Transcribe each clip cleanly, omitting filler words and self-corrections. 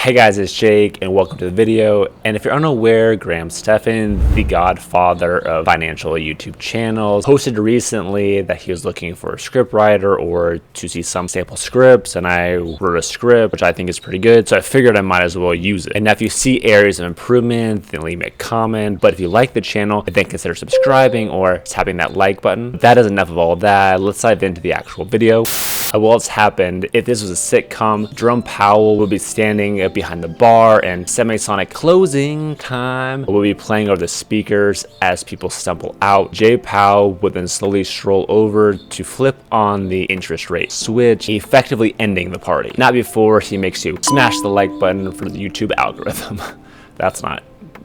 Hey guys, it's Jake and welcome to the video. And if you're unaware, Graham Stephan, the godfather of financial YouTube channels, posted recently that he was looking for a script writer or to see some sample scripts, and I wrote a script which I think is pretty good, so I figured I might as well use it. And now if you see areas of improvement, then leave me a comment. But if you like the channel, then consider subscribing or tapping that like button. That is enough of all of that. Let's dive into the actual video. What's happened, if this was a sitcom, Jerome Powell would be standing behind the bar and semisonic closing time will be playing over the speakers as people stumble out. Jay Powell would then slowly stroll over to flip on the interest rate switch, effectively ending the party. Not before he makes you smash the like button for the YouTube algorithm. That's not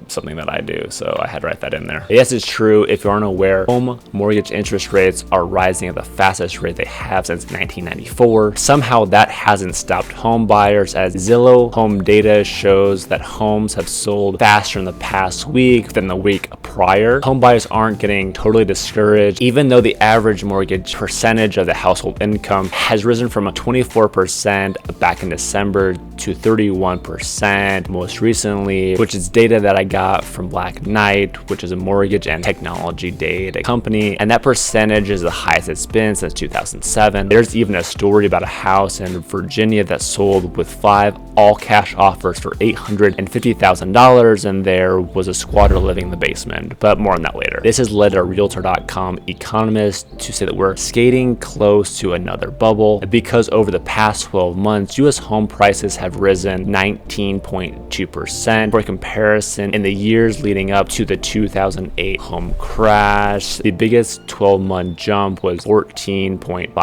something that I do, so I had to write that in there. Yes, it's true. If you aren't aware, home mortgage interest rates are rising at the fastest rate they have since 1994. Somehow that hasn't stopped home buyers, as Zillow home data shows that homes have sold faster in the past week than the week prior. Home buyers aren't getting totally discouraged, even though the average mortgage percentage of the household income has risen from 24% back in December to 31% most recently, which is data that I got from Black Knight, which is a mortgage and technology data company, and that percentage is the highest it's been since 2007. There's even a story about a house in Virginia that sold with 5 all-cash offers for $850,000, and there was a squatter living in the basement, but more on that later. This has led a Realtor.com economist to say that we're skating close to another bubble because over the past 12 months, U.S. home prices have risen 19.2%. For comparison, in the years leading up to the 2008 home crash, the biggest 12-month jump was 14.5%.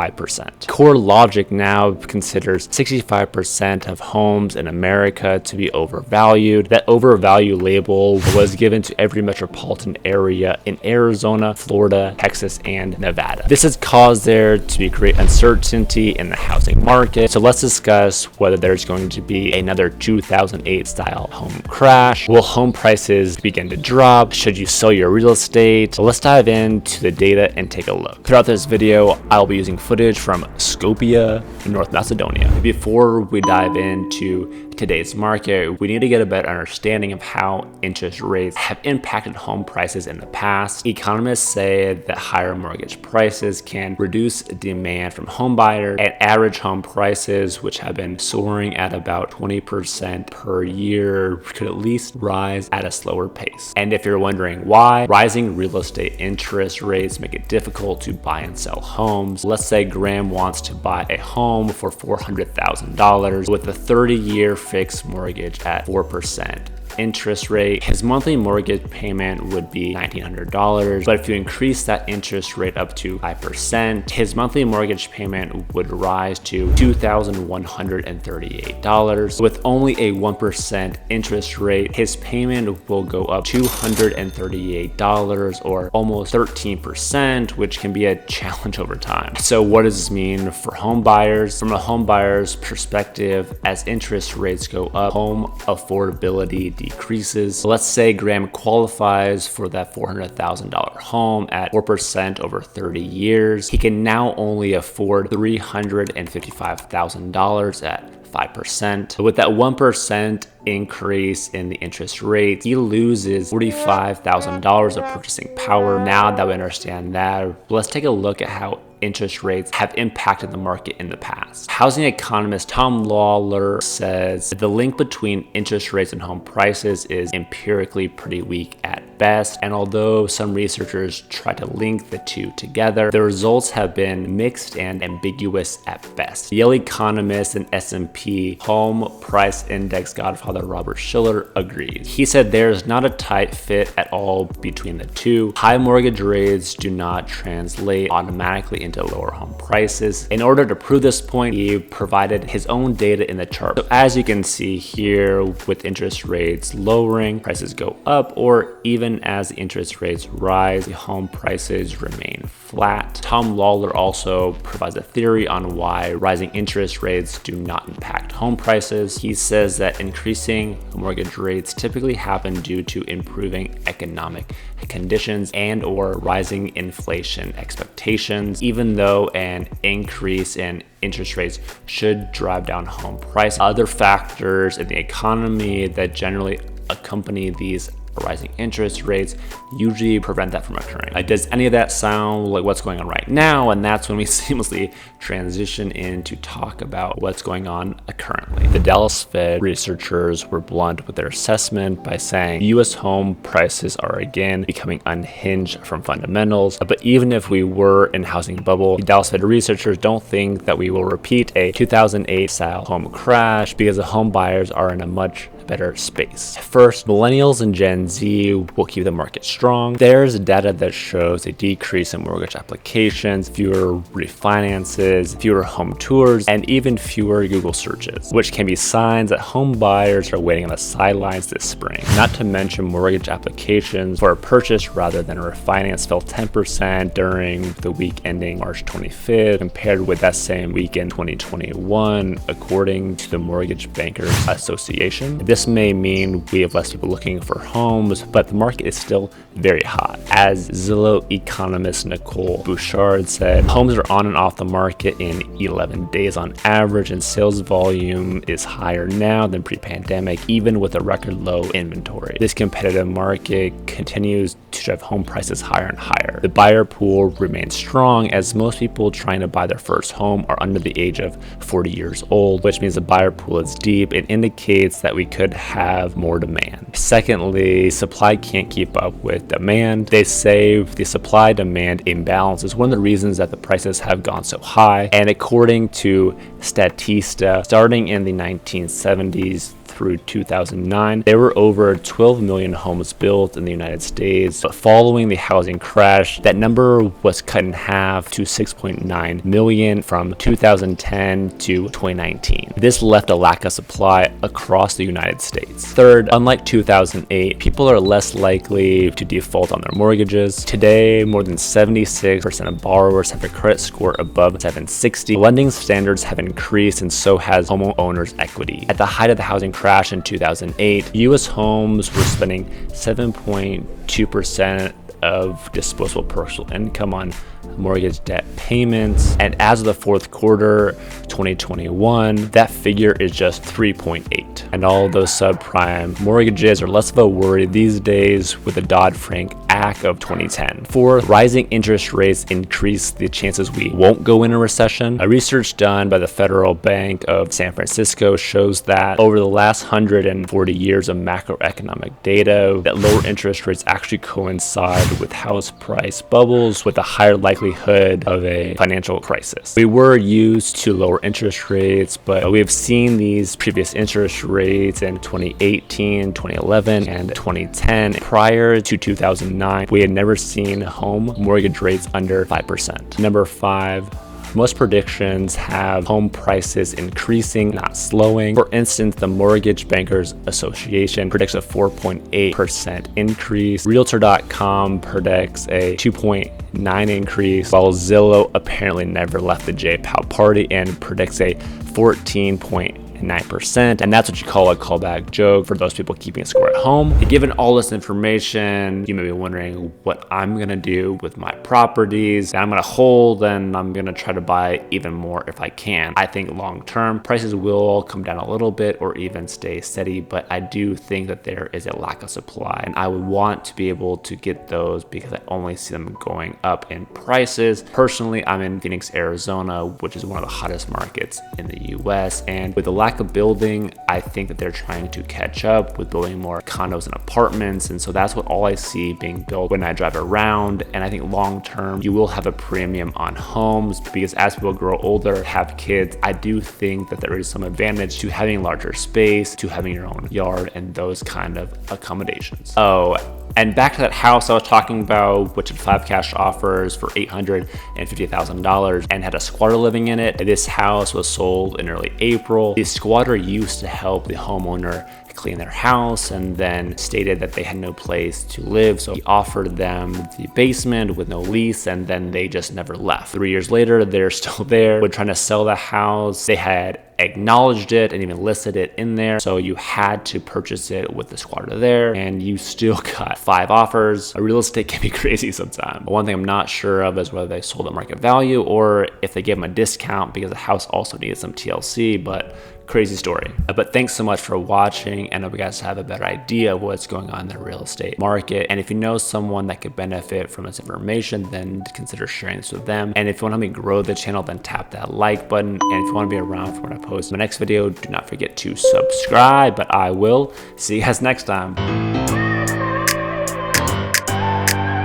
CoreLogic now considers 65% of homes in America to be overvalued. That overvalued label was given to every metropolitan area in Arizona, Florida, Texas, and Nevada. This has caused there to be great uncertainty in the housing market. So let's discuss whether there's going to be another 2008 style home crash. Will home prices begin to drop? Should you sell your real estate? So let's dive into the data and take a look. Throughout this video, I'll be using footage from Skopje, North Macedonia. Before we dive into today's market, we need to get a better understanding of how interest rates have impacted home prices in the past. Economists say that higher mortgage prices can reduce demand from home buyers, and average home prices, which have been soaring at about 20% per year, could at least rise at a slower pace. And if you're wondering why, rising real estate interest rates make it difficult to buy and sell homes. Let's say Graham wants to buy a home for $400,000 with a 30-year fixed mortgage at 4% interest rate. His monthly mortgage payment would be $1,900, but if you increase that interest rate up to 5%, his monthly mortgage payment would rise to $2,138. With only a 1% interest rate, his payment will go up $238, or almost 13%, which can be a challenge over time. So what does this mean for home buyers? From a home buyer's perspective, as interest rates go up, home affordability decreases. Let's say Graham qualifies for that $400,000 home at 4% over 30 years. He can now only afford $355,000 at 5%. With that 1% increase in the interest rate, he loses $45,000 of purchasing power. Now that we understand that, let's take a look at how interest rates have impacted the market in the past. Housing economist Tom Lawler says the link between interest rates and home prices is empirically pretty weak at best, and although some researchers try to link the two together, the results have been mixed and ambiguous at best. Yale economist and S&P Home Price Index godfather Robert Shiller agrees. He said there's not a tight fit at all between the two. High mortgage rates do not translate automatically into lower home prices. In order to prove this point, he provided his own data in the chart. So as you can see here, with interest rates lowering, prices go up, or even as the interest rates rise, the home prices remain flat. Tom Lawler also provides a theory on why rising interest rates do not impact home prices. He says that increasing mortgage rates typically happen due to improving economic conditions and or rising inflation expectations, even though an increase in interest rates should drive down home price. Other factors in the economy that generally accompany these rising interest rates usually prevent that from occurring. Does any of that sound like what's going on right now? And that's when we seamlessly transition into talk about what's going on currently. The Dallas Fed researchers were blunt with their assessment by saying U.S. home prices are again becoming unhinged from fundamentals. But even if we were in a housing bubble, the Dallas Fed researchers don't think that we will repeat a 2008 style home crash because the home buyers are in a much better space. First, millennials and Gen Z will keep the market strong. There's data that shows a decrease in mortgage applications, fewer refinances, fewer home tours, and even fewer Google searches, which can be signs that home buyers are waiting on the sidelines this spring. Not to mention mortgage applications for a purchase rather than a refinance fell 10% during the week ending March 25th compared with that same week in 2021, according to the Mortgage Bankers Association. This may mean we have less people looking for homes, but the market is still very hot. As Zillow economist Nicole Bouchard said, homes are on and off the market in 11 days on average, and sales volume is higher now than pre-pandemic, even with a record low inventory. This competitive market continues to drive home prices higher and higher. The buyer pool remains strong as most people trying to buy their first home are under the age of 40 years old, which means the buyer pool is deep. It indicates that we could have more demand. Secondly, supply can't keep up with demand. They say the supply-demand imbalance is one of the reasons that the prices have gone so high. And according to Statista, starting in the 1970s through 2009, there were over 12 million homes built in the United States. But following the housing crash, that number was cut in half to 6.9 million from 2010 to 2019. This left a lack of supply across the United States. Third, unlike 2008, people are less likely to default on their mortgages. Today, more than 76% of borrowers have a credit score above 760. Lending standards have increased, and so has homeowners' equity. At the height of the housing crash in 2008, U.S. homes were spending 7.2% of disposable personal income on mortgage debt payments, and as of the fourth quarter 2021, that figure is just 3.8. And all those subprime mortgages are less of a worry these days with the Dodd-Frank Act of 2010. Fourth, rising interest rates increase the chances we won't go in a recession. A research done by the Federal Bank of San Francisco shows that over the last 140 years of macroeconomic data, that lower interest rates actually coincide with house price bubbles with a higher likelihood of a financial crisis. We were used to lower interest rates, but we have seen these previous interest rates in 2018, 2011, and 2010. Prior to 2009, we had never seen home mortgage rates under 5%. Number 5, most predictions have home prices increasing, not slowing. For instance, the Mortgage Bankers Association predicts a 4.8% increase. Realtor.com predicts a 2.9% increase, while Zillow apparently never left the J-Pow party and predicts a 14.9%, and that's what you call a callback joke for those people keeping a score at home. Given all this information, you may be wondering what I'm gonna do with my properties that I'm gonna hold, and I'm gonna try to buy even more if I can. I think long term prices will come down a little bit or even stay steady, but I do think that there is a lack of supply, and I would want to be able to get those because I only see them going up in prices. Personally, I'm in Phoenix, Arizona, which is one of the hottest markets in the US, and with the lack of building, I think that they're trying to catch up with building more condos and apartments, and so that's what all I see being built when I drive around. And I think long term you will have a premium on homes because as people grow older, have kids, I do think that there is some advantage to having larger space, to having your own yard, and those kind of accommodations. Oh, and back to that house I was talking about, which had 5 cash offers for $850,000 and had a squatter living in it. This house was sold in early April. The squatter used to help the homeowner clean their house and then stated that they had no place to live, so he offered them the basement with no lease, and then they just never left. 3 years later, they're still there. When trying to sell the house, they had acknowledged it and even listed it in there. So you had to purchase it with the squatter there, and you still got 5 offers. Real estate can be crazy sometimes. One thing I'm not sure of is whether they sold at market value or if they gave them a discount because the house also needed some TLC, but crazy story. But thanks so much for watching, and I hope you guys have a better idea of what's going on in the real estate market. And if you know someone that could benefit from this information, then consider sharing this with them. And if you want to help me grow the channel, then tap that like button. And if you want to be around for when I post my next video, do not forget to subscribe. But I will see you guys next time.